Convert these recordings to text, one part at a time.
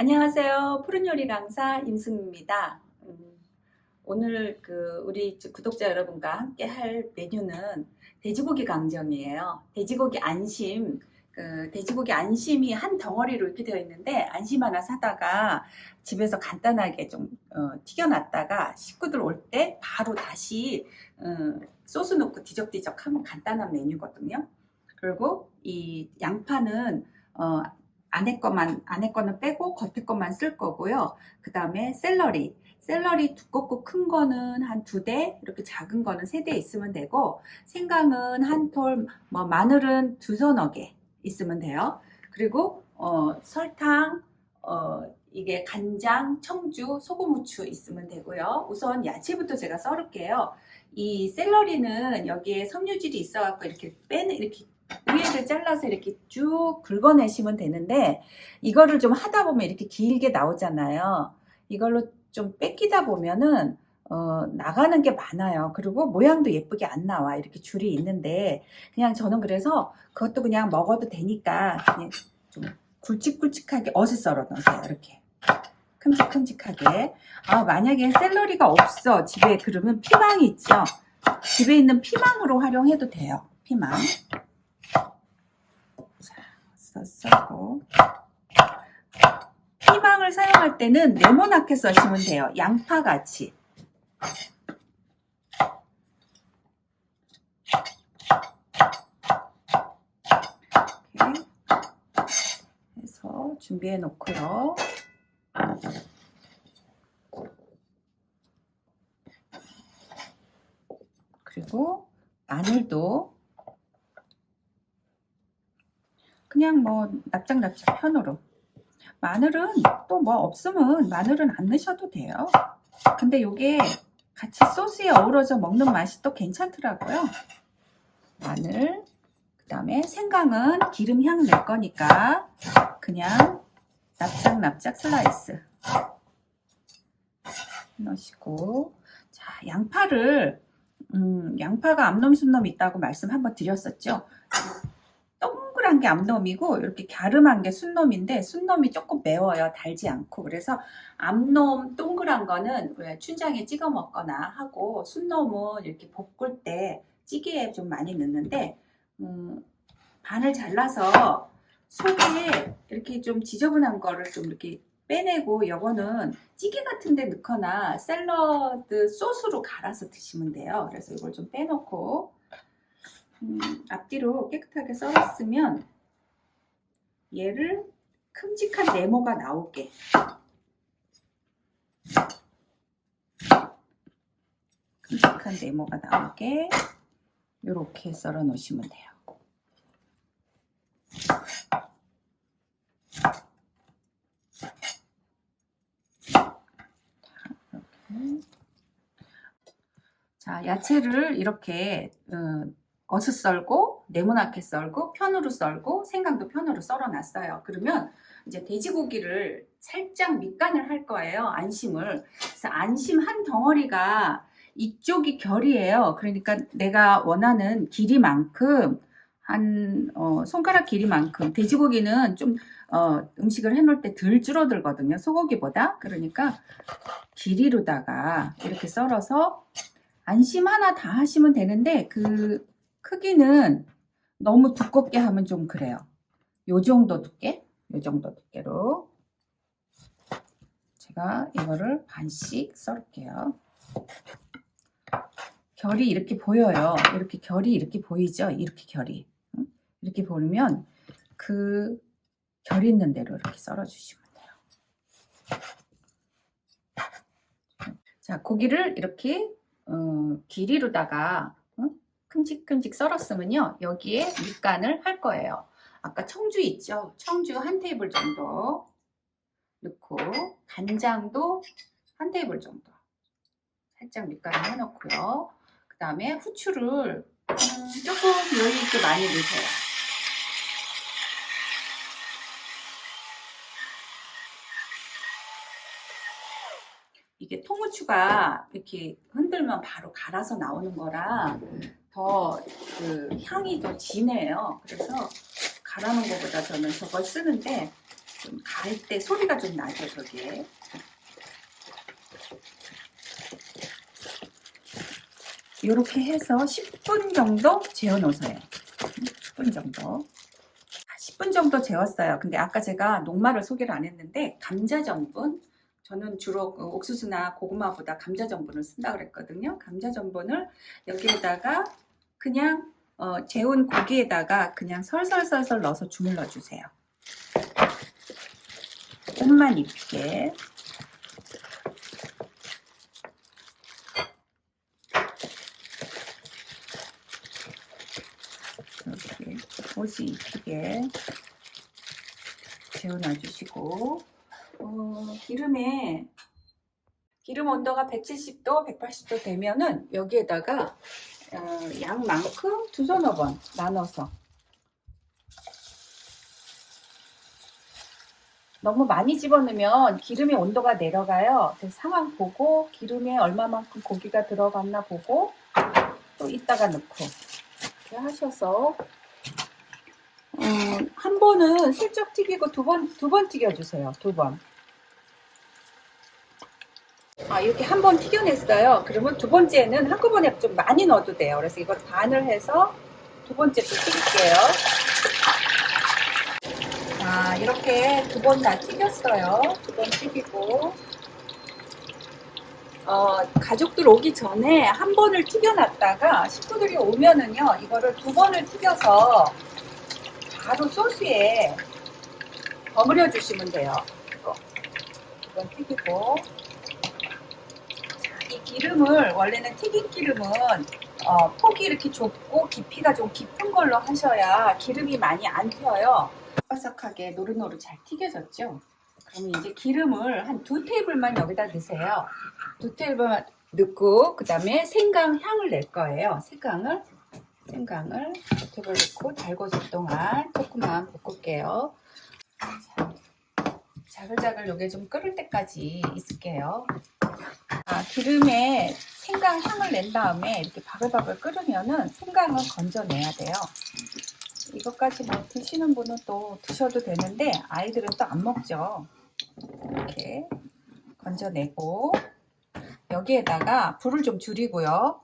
안녕하세요. 푸른 요리 강사 임승입니다. 오늘 우리 구독자 여러분과 함께 할 메뉴는 돼지고기 강정이에요. 돼지고기 안심, 돼지고기 안심이 한 덩어리로 이렇게 되어 있는데 안심 하나 사다가 집에서 간단하게 좀 튀겨놨다가 식구들 올 때 바로 다시 소스 넣고 뒤적뒤적 하면 간단한 메뉴거든요. 그리고 이 양파는 안에 거는 빼고 겉에 것만 쓸 거고요. 그 다음에 샐러리 두껍고 큰 거는 한 2대, 이렇게 작은 거는 3대 있으면 되고, 생강은 한 톨, 마늘은 2서너 개 있으면 돼요. 그리고 설탕, 이게 간장, 청주, 소금, 후추 있으면 되고요. 우선 야채부터 제가 썰을게요. 이 샐러리는 여기에 섬유질이 있어갖고 이렇게 위에를 잘라서 이렇게 쭉 긁어내시면 되는데, 이거를 좀 하다 보면 이렇게 길게 나오잖아요. 이걸로 좀 뺏기다 보면은 나가는 게 많아요. 그리고 모양도 예쁘게 안 나와. 이렇게 줄이 있는데, 그냥 저는 그래서 그것도 그냥 먹어도 되니까 그냥 좀 굵직굵직하게 어슷 썰어 놓으세요. 이렇게 큼직큼직하게. 만약에 샐러리가 없어 집에, 그러면 피망이 있죠. 집에 있는 피망으로 활용해도 돼요. 피망. 썰고, 피망을 사용할 때는 네모나게 써시면 돼요. 양파같이. 이렇게 해서 준비해 놓고요. 그리고 마늘도 그냥 납작납작 편으로. 마늘은 또 없으면 마늘은 안 넣으셔도 돼요. 근데 요게 같이 소스에 어우러져 먹는 맛이 또 괜찮더라고요. 마늘, 그 다음에 생강은 기름 향 낼 거니까 그냥 납작납작 슬라이스 넣으시고, 자, 양파가 암놈순놈 있다고 말씀 한번 드렸었죠. 동그란 게 암놈이고 이렇게 갸름한 게 순놈인데, 순놈이 조금 매워요. 달지 않고. 그래서 암놈 동그란 거는 왜 춘장에 찍어 먹거나 하고, 순놈은 이렇게 볶을 때 찌개에 좀 많이 넣는데, 반을 잘라서 속에 이렇게 좀 지저분한 거를 좀 이렇게 빼내고, 요거는 찌개 같은 데 넣거나 샐러드 소스로 갈아서 드시면 돼요. 그래서 이걸 좀 빼놓고, 앞뒤로 깨끗하게 썰었으면 얘를 큼직한 네모가 나오게, 이렇게 썰어 놓으시면 돼요. 자, 야채를 이렇게 어슷 썰고, 네모나게 썰고, 편으로 썰고, 생강도 편으로 썰어 놨어요. 그러면 이제 돼지고기를 살짝 밑간을 할 거예요. 안심을. 그래서 안심 한 덩어리가 이쪽이 결이에요. 그러니까 내가 원하는 길이만큼, 한 손가락 길이만큼. 돼지고기는 좀 음식을 해놓을 때 덜 줄어들거든요, 소고기보다. 그러니까 길이로다가 이렇게 썰어서 안심 하나 다 하시면 되는데, 그 크기는 너무 두껍게 하면 좀 그래요. 요 정도 두께로 제가 이거를 반씩 썰게요. 결이 이렇게 보여요. 이렇게 결이 이렇게 보이죠? 이렇게 결이. 이렇게 보면 그 결 있는 대로 이렇게 썰어 주시면 돼요. 자, 고기를 이렇게 길이로다가 큼직큼직 썰었으면요, 여기에 밑간을 할 거예요. 아까 청주 있죠? 청주 1테이블 정도 넣고, 간장도 1테이블 정도 살짝 밑간을 해놓고요. 그 다음에 후추를 조금 여유있게 많이 넣으세요. 이게 통후추가 이렇게 흔들면 바로 갈아서 나오는 거라 더 그 향이 더 진해요. 그래서 갈아놓은 것보다 저는 저걸 쓰는데, 좀 갈 때 소리가 좀 나죠, 저게. 이렇게 해서 10분 정도 재워 놓으세요. 10분 정도. 10분 정도 재웠어요. 근데 아까 제가 녹말을 소개를 안 했는데 감자 전분, 저는 주로 옥수수나 고구마보다 감자 전분을 쓴다 그랬거든요. 감자 전분을 여기에다가 그냥 재운 고기에다가 그냥 설설설설 넣어서 주물러 주세요. 꽃만 익게. 이렇게 옷이 익히게 재워놔 주시고, 기름 온도가 170도, 180도 되면은 여기에다가 양만큼 2-3번 나눠서, 너무 많이 집어넣으면 기름의 온도가 내려가요. 그래서 상황 보고 기름에 얼마만큼 고기가 들어갔나 보고 또 이따가 넣고 이렇게 하셔서 한 번은 슬쩍 튀기고 두 번 튀겨주세요. 2번. 이렇게 한 번 튀겨냈어요. 그러면 두 번째는 한꺼번에 좀 많이 넣어도 돼요. 그래서 이걸 반을 해서 두 번째 또 튀길게요. 이렇게 2번 다 튀겼어요. 2번 튀기고, 가족들 오기 전에 한 번을 튀겨놨다가 식구들이 오면은요, 이거를 2번을 튀겨서 바로 소스에 버무려 주시면 돼요. 이거 2번 튀기고, 이 기름을, 원래는 튀긴 기름은 폭이 이렇게 좁고 깊이가 좀 깊은 걸로 하셔야 기름이 많이 안 튀어요. 바삭하게 노릇노릇 잘 튀겨졌죠? 그러면 이제 기름을 한 2테이블만 여기다 넣으세요. 2테이블만 넣고, 그 다음에 생강 향을 낼 거예요. 생강을 2테이블 넣고 달궈질 동안 조금만 볶을게요. 자글자글 요게 좀 끓을 때까지 있을게요. 기름에 생강 향을 낸 다음에 이렇게 바글바글 끓으면은 생강은 건져내야 돼요. 이것까지 뭐 드시는 분은 또 드셔도 되는데 아이들은 또 안 먹죠. 이렇게 건져내고, 여기에다가 불을 좀 줄이고요.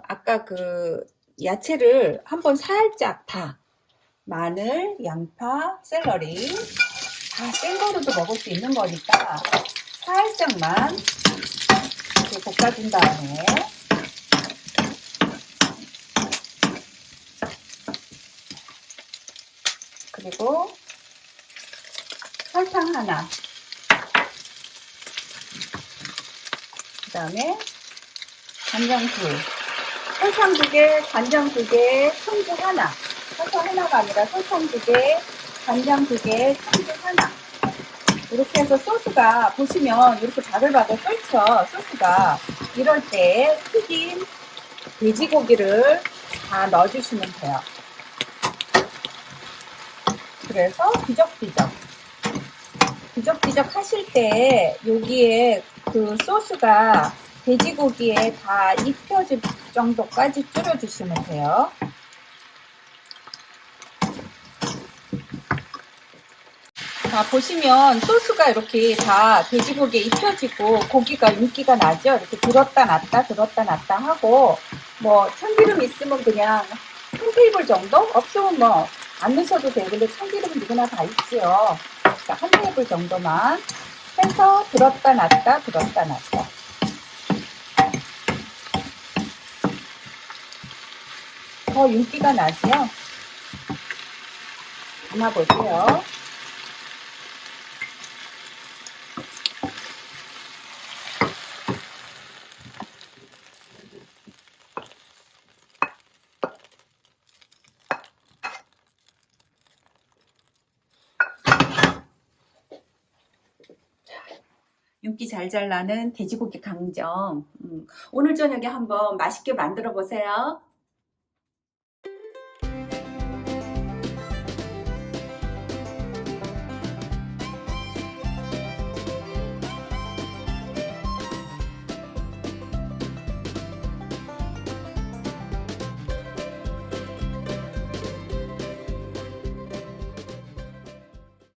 아까 그 야채를 한번 살짝 마늘, 양파, 샐러리 다 생거로도 먹을 수 있는 거니까 살짝만 이렇게 볶아준 다음에, 그리고 설탕 하나, 그 다음에 간장 설탕 2개, 간장 2개, 청주 하나. 설탕 하나가 아니라 설탕 2개, 간장 2개, 청주 하나. 이렇게 해서 소스가 보시면 이렇게 바글바글 끓죠. 소스가. 이럴 때 튀긴 돼지고기를 다 넣어주시면 돼요. 그래서 비적비적 하실 때 여기에 그 소스가 돼지고기에 다 입혀질 정도까지 줄여주시면 돼요. 보시면 소스가 이렇게 다 돼지고기에 입혀지고 고기가 윤기가 나죠. 이렇게 들었다 놨다 하고, 뭐 참기름 있으면 그냥 한 테이블 정도? 없으면 뭐 안 넣으셔도 돼요. 근데 참기름은 누구나 다 있지요. 그러니까 한 테이블 정도만 해서 들었다 놨다. 더 윤기가 나지요. 담아보세요. 윤기 잘잘 나는 돼지고기 강정. 오늘 저녁에 한번 맛있게 만들어 보세요.